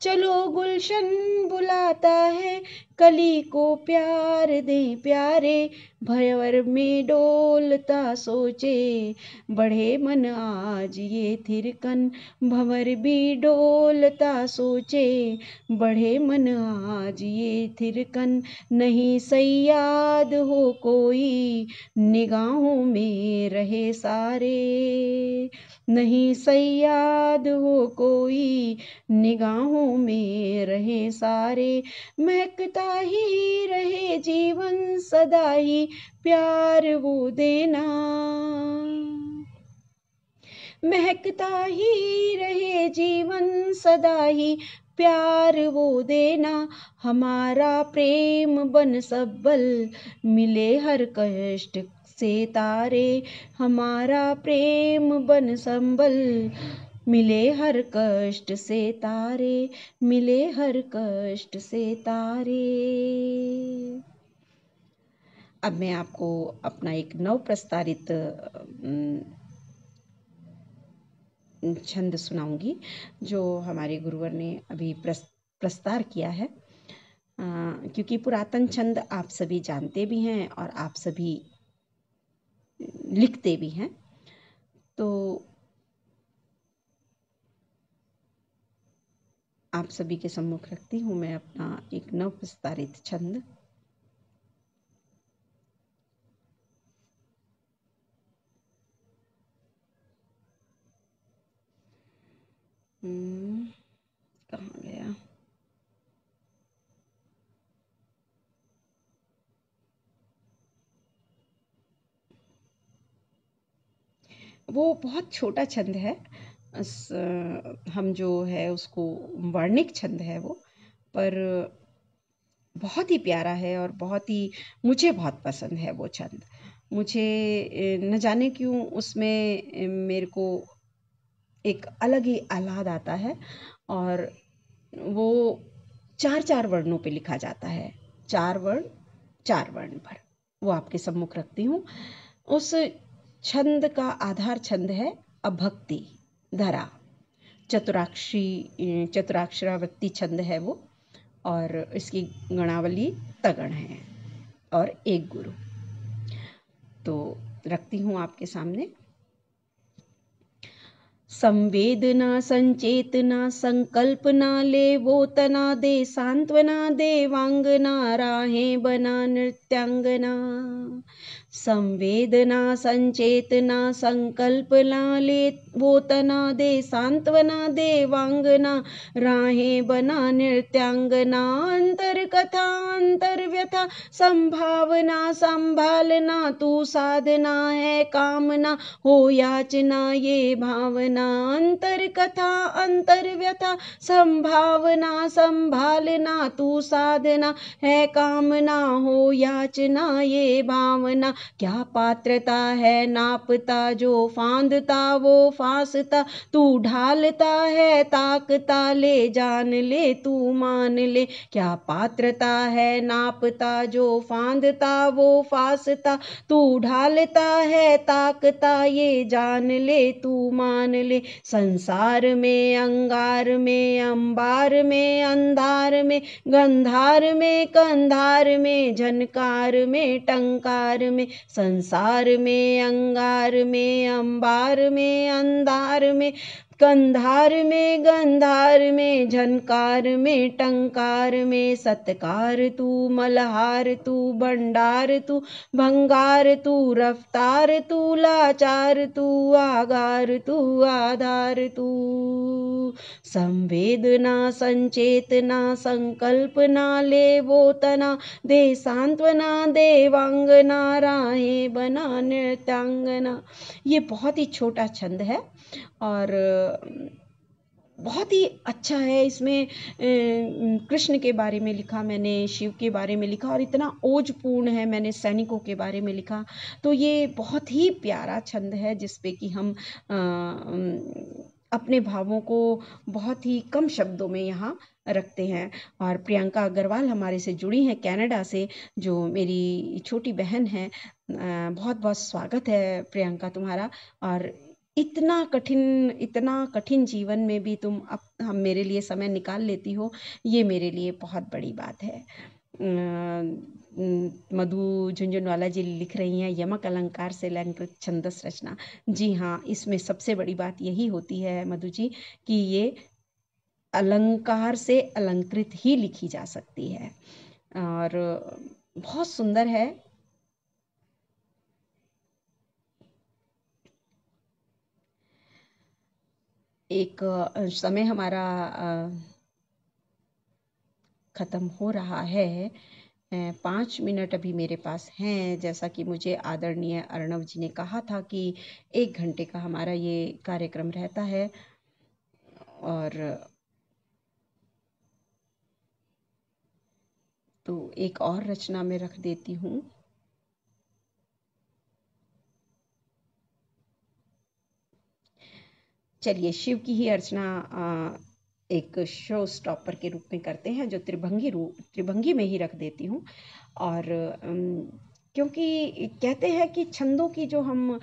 चलो गुलशन बुलाता है, कली को प्यार दे प्यारे। भंवर में डोलता सोचे, बढ़े मन आज ये थिरकन, भंवर भी डोलता सोचे, बढ़े मन आज ये थिरकन। नहीं सयाद हो कोई, निगाहों में रहे सारे, नहीं सयाद हो कोई, निगाहों में रहे सारे। महकता ही रहे जीवन सदा ही, प्यार वो देना, महकता ही रहे जीवन सदा ही, प्यार वो देना। हमारा प्रेम बन सब्बल, मिले हर कष्ट से तारे, हमारा प्रेम बन संबल, मिले हर कष्ट से तारे, मिले हर कष्ट से तारे। अब मैं आपको अपना एक नव प्रस्तारित छंद सुनाऊंगी, जो हमारे गुरुवर ने अभी प्रस्तार किया है। क्योंकि पुरातन छंद आप सभी जानते भी हैं और आप सभी लिखते भी हैं, तो आप सभी के सम्मुख रखती हूँ मैं अपना एक नव प्रस्तारित छंद। कहाँ गया? वो बहुत छोटा छंद है, हम जो है उसको वर्णिक छंद है वो, पर बहुत ही प्यारा है और बहुत ही मुझे बहुत पसंद है वो छंद। मुझे न जाने क्यों उसमें मेरे को एक अलग ही आह्लाद आता है, और वो 4-4 वर्णों पे लिखा जाता है, 4 वर्ण पर। वो आपके सम्मुख रखती हूँ। उस छंद का आधार छंद है अभक्ति धरा, चतुराक्षरावृत्ति छंद है वो, और इसकी गणावली तगण है और एक गुरु। तो रखती हूँ आपके सामने। संवेदना संचेतना संकल्पना ले वो तना दे, सांत्वना दे वांगना, राहें बना नृत्यांगना। संवेदना संचेतना संकल्पना ले वो तना दे, सांत्वना दे वांगना, राहें बना नृत्यांगना। अंतर कथा अंतर व्यथा संभावना संभालना, तू साधना है कामना, हो याचना ये भावना। अंतर कथा अंतर व्यथा संभावना संभालना, तू साधना है कामना, हो याचना ये भावना। क्या पात्रता है नापता, जो फांदता वो फांसता, तू ढालता है ताकता, ले जान ले तू मान ले। क्या पात्रता है नापता, जो फांदता वो फांसता, तू ढालता है ताकता, ये जान ले तू मान ले। संसार में अंगार में अंबार में अंधार में, गंधार में कंधार में, झनकार में टंकार में, संसार में अंगार में अंबार में अंधार में कंधार में गंधार में झनकार में टंकार में सत्कार तू मलहार तू भंडार तू भंगार तू रफ्तार तू लाचार तू आगार तू आधार तू संवेदना संचेतना संकल्पना लेवोतना दे सांत्वना देवांगना राहे बना नृत्यांगना। ये बहुत ही छोटा छंद है और बहुत ही अच्छा है। इसमें कृष्ण के बारे में लिखा मैंने, शिव के बारे में लिखा और इतना ओजपूर्ण है। मैंने सैनिकों के बारे में लिखा। तो ये बहुत ही प्यारा छंद है जिसपे कि हम अपने भावों को बहुत ही कम शब्दों में यहाँ रखते हैं। और प्रियंका अग्रवाल हमारे से जुड़ी हैं कनाडा से, जो मेरी छोटी बहन है। बहुत बहुत स्वागत है प्रियंका तुम्हारा। और इतना कठिन जीवन में भी तुम हम मेरे लिए समय निकाल लेती हो, ये मेरे लिए बहुत बड़ी बात है। मधु झुंझुनवाला जी लिख रही हैं यमक अलंकार से अलंकृत छंदस रचना। जी हाँ, इसमें सबसे बड़ी बात यही होती है मधु जी कि ये अलंकार से अलंकृत ही लिखी जा सकती है और बहुत सुंदर है। एक समय हमारा ख़त्म हो रहा है। 5 मिनट अभी मेरे पास हैं। जैसा कि मुझे आदरणीय अर्णव जी ने कहा था कि 1 घंटे का हमारा ये कार्यक्रम रहता है और तो एक और रचना में रख देती हूँ। चलिए शिव की ही अर्चना एक शो स्टॉपर के रूप में करते हैं, जो त्रिभंगी में ही रख देती हूँ। और क्योंकि कहते हैं कि छंदों की जो हम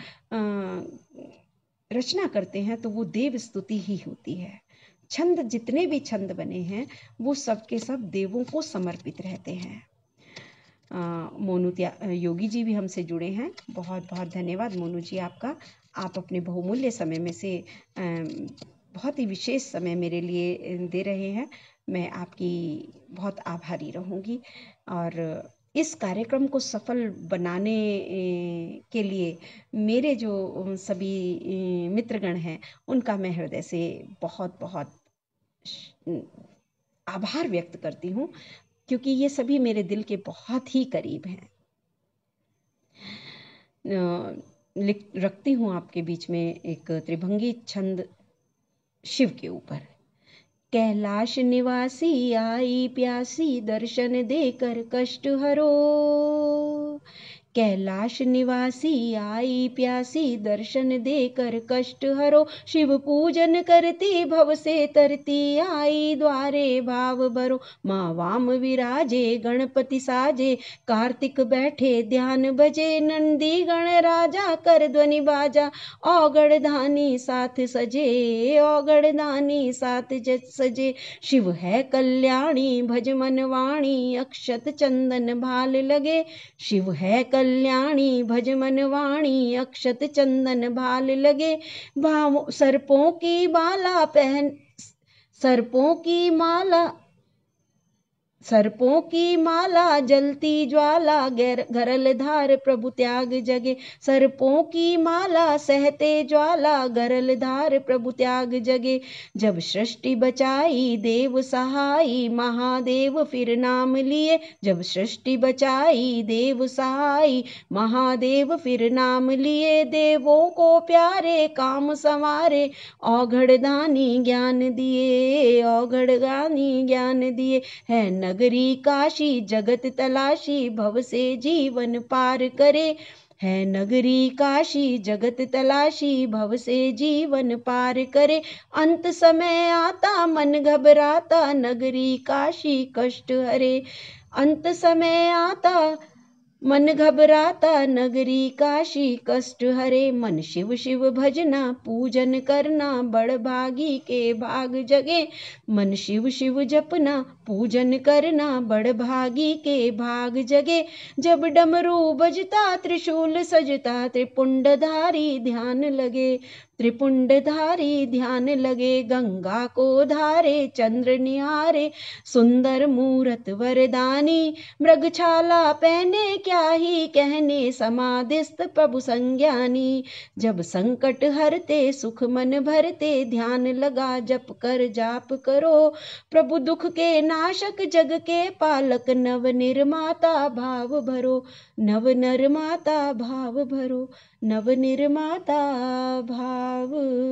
रचना करते हैं तो वो देव स्तुति ही होती है। छंद जितने भी छंद बने हैं वो सब के सब देवों को समर्पित रहते हैं। मोनू योगी जी भी हमसे जुड़े हैं। बहुत बहुत धन्यवाद मोनू जी आपका। आप अपने बहुमूल्य समय में से बहुत ही विशेष समय मेरे लिए दे रहे हैं। मैं आपकी बहुत आभारी रहूँगी और इस कार्यक्रम को सफल बनाने के लिए मेरे जो सभी मित्रगण हैं उनका मैं हृदय से बहुत बहुत आभार व्यक्त करती हूँ, क्योंकि ये सभी मेरे दिल के बहुत ही करीब हैं। रखती हूँ आपके बीच में एक त्रिभंगी छंद शिव के ऊपर। कैलाश निवासी आई प्यासी दर्शन देकर कष्ट हरो। कैलाश निवासी आई प्यासी दर्शन देकर कष्ट हरो। शिव पूजन करती भव से तरती आई द्वारे भाव भरो। माँ वाम विराजे गणपति साजे कार्तिक बैठे ध्यान बजे। नंदी गण राजा कर ध्वनि बाजा औगड़ धानी साथ सजे औगड़ धानी साथ सजे। शिव है कल्याणी भज मन वाणी अक्षत चंदन भाल लगे। शिव है कल्याणी भज मन वाणी अक्षत चंदन भाल लगे। भाव सर्पों की माला पहन सर्पों की माला जलती ज्वाला गरल धार प्रभु त्याग जगे। सर्पों की माला सहते ज्वाला गरल धार प्रभु त्याग जगे। जब सृष्टि बचाई देव सहाई महादेव फिर नाम लिए। जब सृष्टि बचाई देव सहाई महादेव फिर नाम लिए। देवों को प्यारे काम संवारे औघड़ दानी ज्ञान दिए औघड़ दानी ज्ञान दिए। है नगरी काशी जगत तलाशी भव से जीवन पार करे। है नगरी काशी जगत तलाशी भव से जीवन पार करे। अंत समय आता मन घबराता नगरी काशी कष्ट हरे। अंत समय आता मन घबराता नगरी काशी, कष्ट हरे मन शिव शिव भजना, पूजन करना बड़ भागी के भाग जगे। मन शिव शिव जपना, पूजन करना बड़ भागी के भाग जगे। जब डमरू बजता त्रिशूल सजता, त्रिपुंडधारी ध्यान लगे। त्रिपुंडधारी ध्यान लगे, गंगा को धारे चंद्र निहारे। सुंदर मूरत वरदानी, मृगछाला पहने क्या ही कहने, समाधिस्थ प्रभु संज्ञानी। जब संकट हरते सुख मन भरते, ध्यान लगा जप कर जाप करो। प्रभु दुख के नाशक जग के पालक, नव निर्माता भाव भरो। नव निर्माता भाव भरो, नव निर्माता भाव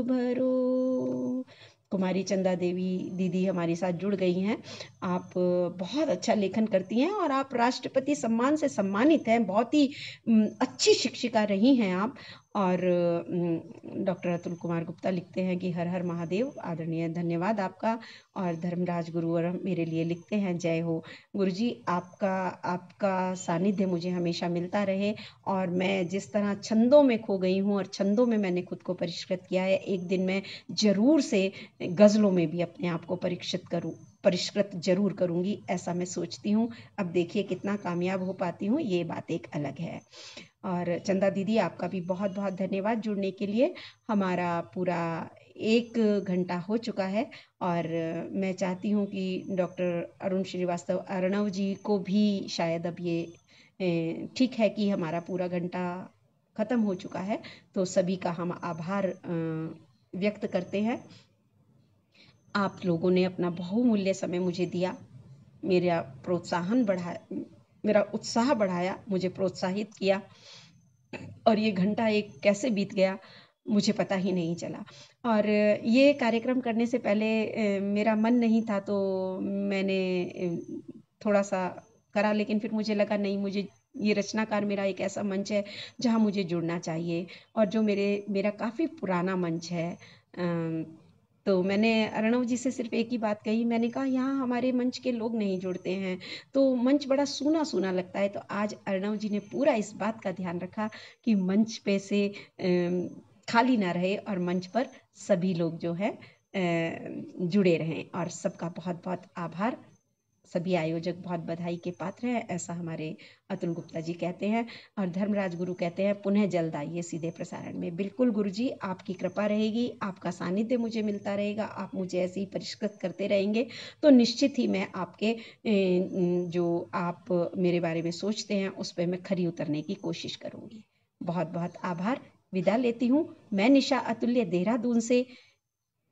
भरो। कुमारी चंदा देवी दीदी हमारे साथ जुड़ गई हैं। आप बहुत अच्छा लेखन करती हैं और आप राष्ट्रपति सम्मान से सम्मानित हैं। बहुत ही अच्छी शिक्षिका रही हैं आप। और डॉक्टर अतुल कुमार गुप्ता लिखते हैं कि हर हर महादेव, आदरणीय धन्यवाद आपका। और धर्मराज गुरुवर मेरे लिए लिखते हैं जय हो। गुरुजी आपका सानिध्य मुझे हमेशा मिलता रहे। और मैं जिस तरह छंदों में खो गई हूँ और छंदों में मैंने खुद को परिष्कृत किया है, एक दिन मैं जरूर से गज़लों में भी अपने आप को परिष्कृत जरूर करूँगी, ऐसा मैं सोचती हूँ। अब देखिए कितना कामयाब हो पाती हूँ, ये बात एक अलग है। और चंदा दीदी आपका भी बहुत बहुत धन्यवाद जुड़ने के लिए। हमारा पूरा 1 घंटा हो चुका है और मैं चाहती हूँ कि डॉक्टर अरुण श्रीवास्तव अर्णव जी को भी शायद अब ये ठीक है कि हमारा पूरा घंटा ख़त्म हो चुका है, तो सभी का हम आभार व्यक्त करते हैं। आप लोगों ने अपना बहुमूल्य समय मुझे दिया, मेरा उत्साह बढ़ाया, मुझे प्रोत्साहित किया और ये घंटा एक कैसे बीत गया मुझे पता ही नहीं चला। और ये कार्यक्रम करने से पहले मेरा मन नहीं था, तो मैंने थोड़ा सा करा, लेकिन फिर मुझे लगा नहीं, मुझे ये रचनाकार मेरा एक ऐसा मंच है जहाँ मुझे जुड़ना चाहिए और जो मेरा काफ़ी पुराना मंच है। तो मैंने अर्णव जी से सिर्फ एक ही बात कही, मैंने कहा यहाँ हमारे मंच के लोग नहीं जुड़ते हैं तो मंच बड़ा सूना सूना लगता है। तो आज अर्णव जी ने पूरा इस बात का ध्यान रखा कि मंच पे से खाली ना रहे और मंच पर सभी लोग जो है जुड़े रहें। और सबका बहुत बहुत आभार। सभी आयोजक बहुत बधाई के पात्र हैं, ऐसा हमारे अतुल गुप्ता जी कहते हैं। और धर्मराज गुरु कहते हैं पुनः जल्द आइए सीधे प्रसारण में। बिल्कुल गुरुजी, आपकी कृपा रहेगी, आपका सानिध्य मुझे मिलता रहेगा, आप मुझे ऐसे ही परिष्कृत करते रहेंगे तो निश्चित ही मैं आपके जो आप मेरे बारे में सोचते हैं उस पर मैं खरी उतरने की कोशिश करूँगी। बहुत बहुत आभार। विदा लेती हूँ। मैं निशा अतुल्य देहरादून से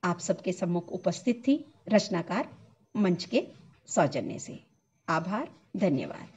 आप सबके सम्मुख उपस्थित थी, रचनाकार मंच के सौजन्य से। आभार, धन्यवाद।